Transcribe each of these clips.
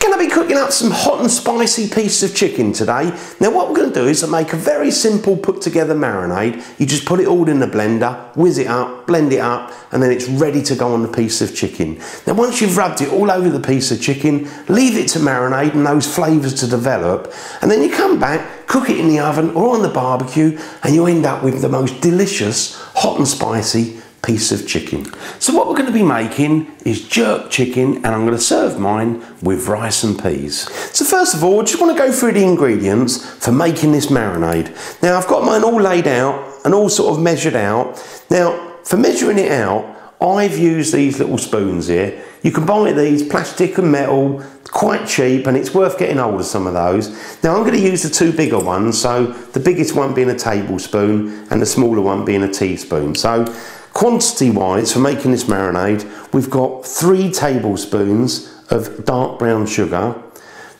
going to be cooking up some hot and spicy pieces of chicken today. Now what we're going to do is make a very simple put together marinade. You just put it all in the blender, whiz it up, blend it up, and then it's ready to go on the piece of chicken. Now once you've rubbed it all over the piece of chicken, leave it to marinate and those flavours to develop, and then you come back, cook it in the oven or on the barbecue, and you end up with the most delicious hot and spicy piece of chicken. So what we're going to be making is jerk chicken, and I'm going to serve mine with rice and peas. So first of all, I just want to go through the ingredients for making this marinade. Now I've got mine all laid out and all sort of measured out. Now for measuring it out, I've used these little spoons here. You can buy these plastic and metal, quite cheap, and it's worth getting hold of some of those. Now I'm going to use the two bigger ones, so the biggest one being a tablespoon and the smaller one being a teaspoon. So quantity wise for making this marinade, we've got 3 tablespoons of dark brown sugar,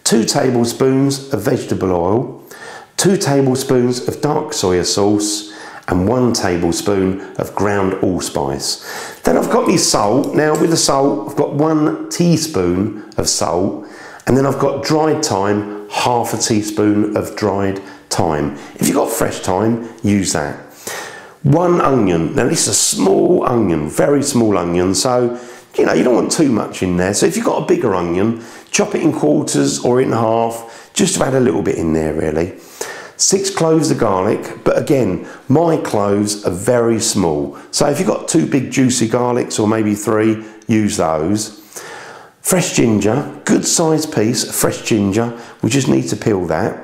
2 tablespoons of vegetable oil, 2 tablespoons of dark soya sauce, and 1 tablespoon of ground allspice. Then I've got my salt. Now with the salt, I've got 1 teaspoon of salt, and then I've got dried thyme, half a teaspoon of dried thyme. If you've got fresh thyme, use that. 1 onion. Now this is a small onion, very small onion, so you know you don't want too much in there. So if you've got a bigger onion, chop it in quarters or in half, just to add a little bit in there really. 6 cloves of garlic, but again, my cloves are very small. So if you've got 2 big juicy garlics or maybe 3, use those. Fresh ginger, good sized piece of fresh ginger. We just need to peel that.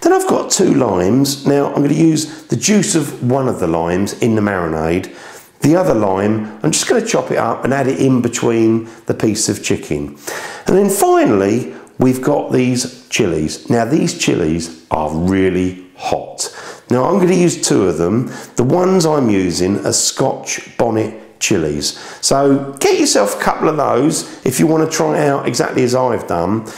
Then I've got 2 limes. Now I'm going to use the juice of one of the limes in the marinade. The other lime, I'm just going to chop it up and add it in between the piece of chicken. And then finally, we've got these chilies. Now these chilies are really hot. Now I'm going to use 2 of them. The ones I'm using are Scotch bonnet chilies. So get yourself a couple of those if you want to try it out exactly as I've done.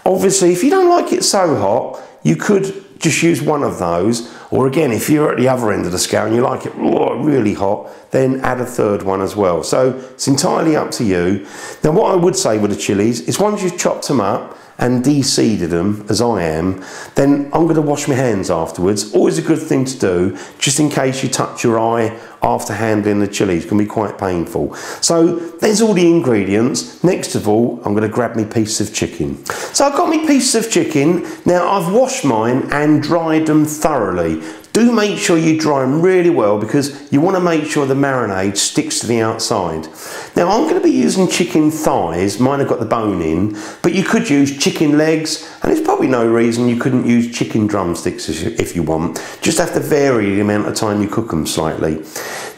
Obviously, if you don't like it so hot, you could just use 1 of those, or again, if you're at the other end of the scale and you like it really hot, then add a 3rd one as well. So it's entirely up to you. Now what I would say with the chilies is once you've chopped them up and de-seeded them, as I am, then I'm going to wash my hands afterwards. Always a good thing to do, just in case you touch your eye after handling the chilies. It can be quite painful. So there's all the ingredients. Next of all, I'm going to grab me piece of chicken. So I've got me piece of chicken. Now I've washed mine and dried them thoroughly. Do make sure you dry them really well, because you want to make sure the marinade sticks to the outside. Now I'm going to be using chicken thighs. Mine have got the bone in, but you could use chicken legs, and there's probably no reason you couldn't use chicken drumsticks if you want. Just have to vary the amount of time you cook them slightly.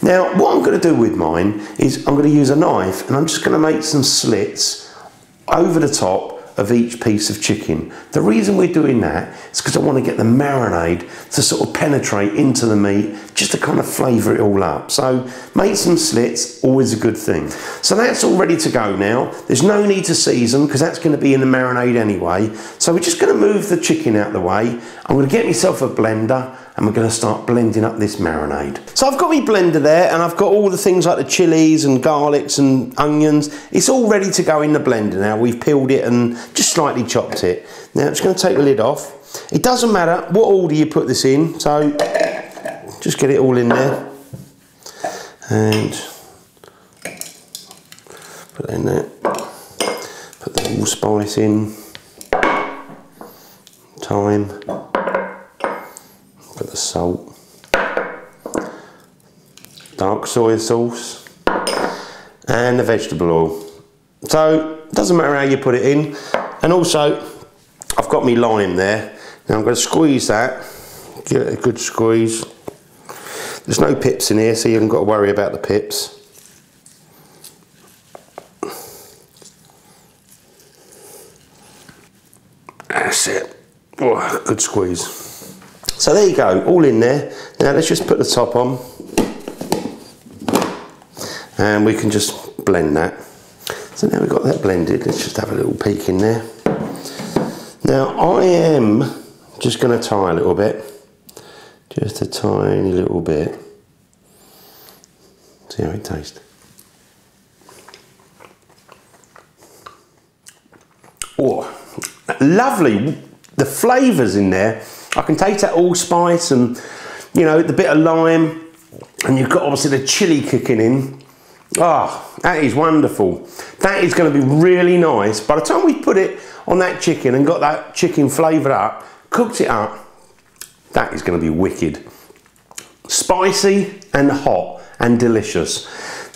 Now what I'm going to do with mine is I'm going to use a knife, and I'm just going to make some slits over the top of each piece of chicken. The reason we're doing that is because I want to get the marinade to sort of penetrate into the meat, just to kind of flavour it all up. So make some slits, always a good thing. So that's all ready to go now. There's no need to season because that's going to be in the marinade anyway. So we're just going to move the chicken out of the way. I'm going to get myself a blender, and we're going to start blending up this marinade. So I've got my blender there, and I've got all the things like the chilies and garlics and onions. It's all ready to go in the blender now. We've peeled it and just slightly chopped it. Now I'm just going to take the lid off. It doesn't matter what order you put this in, so just get it all in there. And put that in there. Put the allspice in. Thyme. Put the salt, dark soy sauce, and the vegetable oil. So it doesn't matter how you put it in. And also I've got my lime there. Now I'm going to squeeze that, give it a good squeeze. There's no pips in here, so you haven't got to worry about the pips. That's it. Oh, good squeeze. So there you go, all in there. Now let's just put the top on, and we can just blend that. So now we've got that blended, let's just have a little peek in there. Now I am just going to tie a little bit, just a tiny little bit. See how it tastes. Oh, lovely. The flavours in there, I can taste that allspice and, you know, the bit of lime, and you've got obviously the chilli kicking in. Oh, that is wonderful. That is going to be really nice. By the time we put it on that chicken and got that chicken flavoured up, cooked it up, that is going to be wicked. Spicy and hot and delicious.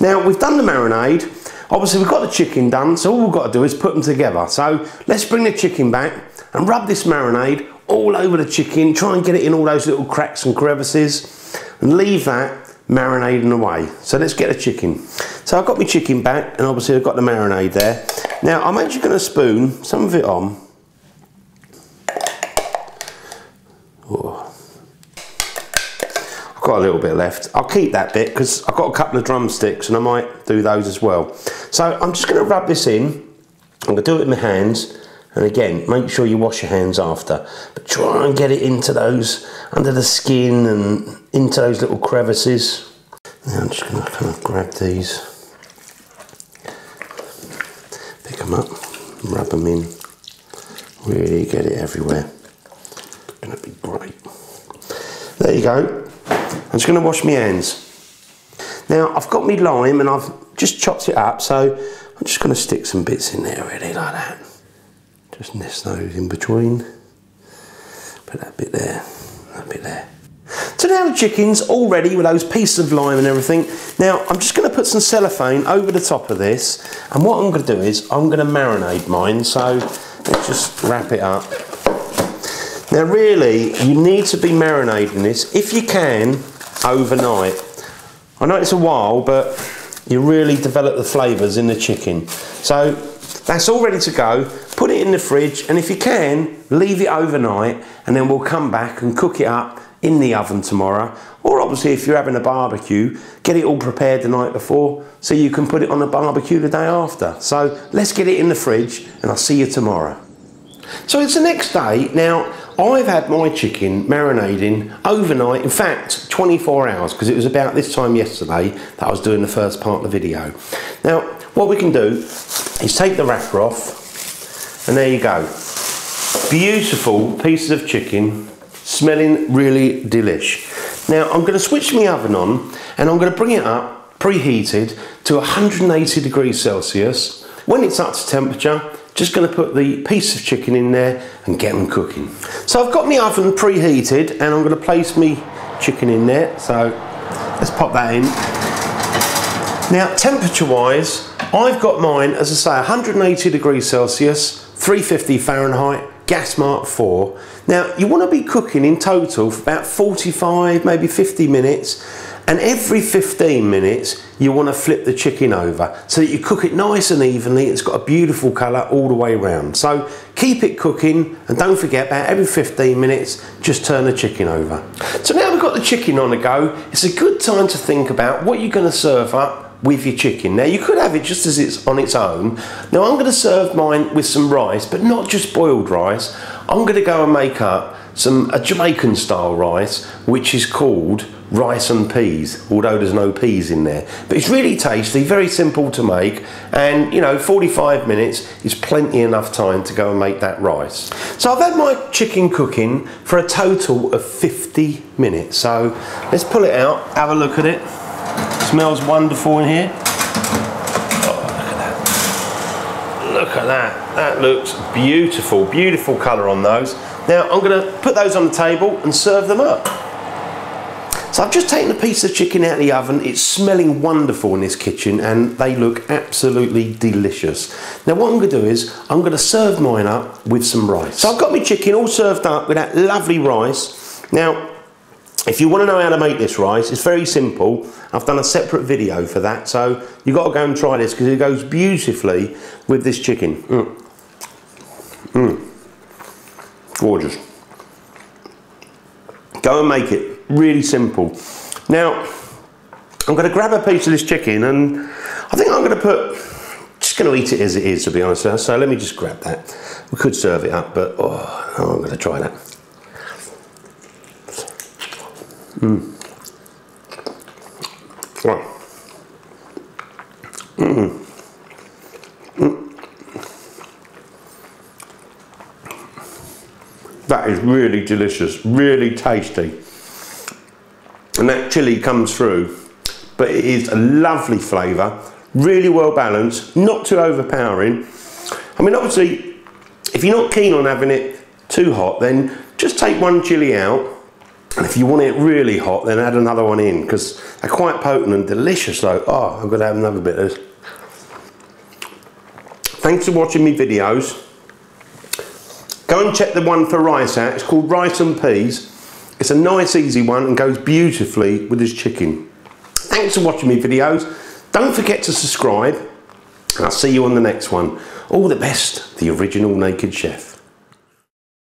Now, we've done the marinade. Obviously, we've got the chicken done, so all we've got to do is put them together. So let's bring the chicken back and rub this marinade all over the chicken. Try and get it in all those little cracks and crevices and leave that marinating away. So let's get the chicken. So I've got my chicken back and obviously I've got the marinade there. Now I'm actually going to spoon some of it on. Oh. I've got a little bit left. I'll keep that bit because I've got a couple of drumsticks and I might do those as well. So I'm just going to rub this in. I'm going to do it with my hands. And again, make sure you wash your hands after, but try and get it into those, under the skin and into those little crevices. Now I'm just going to kind of grab these, pick them up, rub them in, really get it everywhere. It's going to be great. There you go. I'm just going to wash my hands. Now I've got my lime and I've just chopped it up, so I'm just going to stick some bits in there really like that. Just nest those in between. Put that bit there, that bit there. So now the chicken's all ready with those pieces of lime and everything. Now I'm just going to put some cellophane over the top of this, and what I'm going to do is I'm going to marinate mine. So let's just wrap it up. Now really, you need to be marinating this, if you can, overnight. I know it's a while, but you really develop the flavours in the chicken. So that's all ready to go. Put it in the fridge, and if you can, leave it overnight, and then we'll come back and cook it up in the oven tomorrow. Or obviously if you're having a barbecue, get it all prepared the night before so you can put it on the barbecue the day after. So let's get it in the fridge and I'll see you tomorrow. So it's the next day. Now I've had my chicken marinating overnight, in fact 24 hours, because it was about this time yesterday that I was doing the first part of the video. Now what we can do is take the wrapper off, and there you go. Beautiful pieces of chicken, smelling really delish. Now I'm going to switch my oven on and I'm going to bring it up preheated to 180 degrees Celsius. When it's up to temperature, just going to put the piece of chicken in there and get them cooking. So I've got my oven preheated and I'm going to place my chicken in there. So let's pop that in. Now temperature wise, I've got mine, as I say, 180 degrees Celsius, 350 Fahrenheit, gas mark 4. Now you want to be cooking in total for about 45, maybe 50 minutes, and every 15 minutes you want to flip the chicken over so that you cook it nice and evenly. It's got a beautiful colour all the way around. So keep it cooking, and don't forget, about every 15 minutes just turn the chicken over. So now we've got the chicken on the go, it's a good time to think about what you're going to serve up with your chicken. Now you could have it just as it's on its own. Now I'm going to serve mine with some rice, but not just boiled rice. I'm going to go and make up a Jamaican style rice, which is called rice and peas, although there's no peas in there. But it's really tasty, very simple to make, and you know, 45 minutes is plenty enough time to go and make that rice. So I've had my chicken cooking for a total of 50 minutes. So let's pull it out, have a look at it. Smells wonderful in here. Oh, look at that. Look at that. That looks beautiful. Beautiful colour on those. Now I'm going to put those on the table and serve them up. So I've just taken a piece of chicken out of the oven. It's smelling wonderful in this kitchen and they look absolutely delicious. Now what I'm going to do is I'm going to serve mine up with some rice. So I've got my chicken all served up with that lovely rice. Now if you want to know how to make this rice, it's very simple. I've done a separate video for that, so you've got to go and try this because it goes beautifully with this chicken. Gorgeous. Go and make it. Really simple. Now, I'm going to grab a piece of this chicken and I think I'm going to just going to eat it as it is, to be honest. So let me just grab that. We could serve it up, but I'm going to try that. Right. That is really delicious, really tasty. And that chilli comes through, but it is a lovely flavour, really well balanced, not too overpowering. I mean, obviously, if you're not keen on having it too hot, then just take one chilli out. And if you want it really hot, then add another one in, because they're quite potent and delicious though. Oh, I'm going to have another bit of this. Thanks for watching me videos. Go and check the one for rice out. It's called Rice and Peas. It's a nice easy one and goes beautifully with this chicken. Thanks for watching me videos. Don't forget to subscribe. And I'll see you on the next one. All the best, the original Naked Chef.